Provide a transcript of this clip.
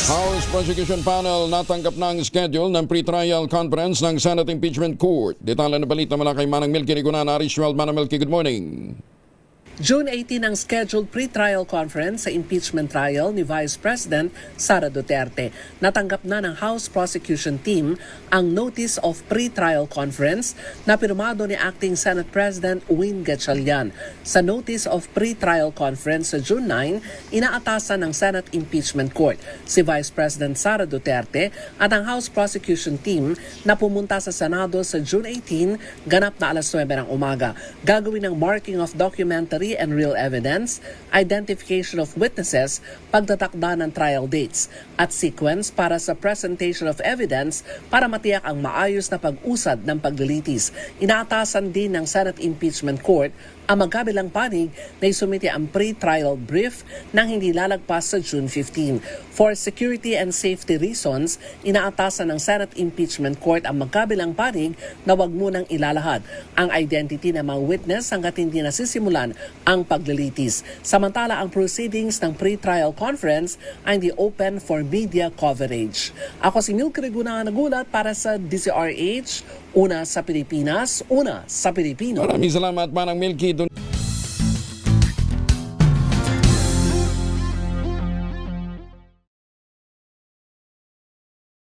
House Prosecution Panel natanggap na ang schedule ng pre-trial conference ng Senate Impeachment Court. Detalye na balita mula kay Manang Milky Rigunan, Arishwell. Manang Milky, good morning. June 18 ang scheduled pre-trial conference sa impeachment trial ni Vice President Sara Duterte. Natanggap na ng House Prosecution Team ang Notice of Pre-Trial Conference na pirmado ni Acting Senate President Win Gatchalian. Sa Notice of Pre-Trial Conference sa June 9, inaatasan ng Senate Impeachment Court si Vice President Sara Duterte at ang House Prosecution Team na pumunta sa Senado sa June 18, ganap na alas 9 ng umaga. Gagawin ng marking of documentary and real evidence, identification of witnesses, pagtatakda ng trial dates, at sequence para sa presentation of evidence para matiyak ang maayos na pag-usad ng paglilitis. Inaatasan din ng Senate Impeachment Court ang magkabilang panig na isumite ang pre-trial brief nang hindi lalagpas sa June 15. For security and safety reasons, inaatasan ng Senate Impeachment Court ang magkabilang panig na wag munang ilalahad ang identity ng mga witness hanggat hindi nasisimulan ang paglilitis. Samantala, ang proceedings ng pre-trial conference ay hindi open for media coverage. Ako si Milky Rigunan, nagulat para sa DZRH, una sa Pilipinas, una sa Pilipino. Maraming salamat, Manang Milky.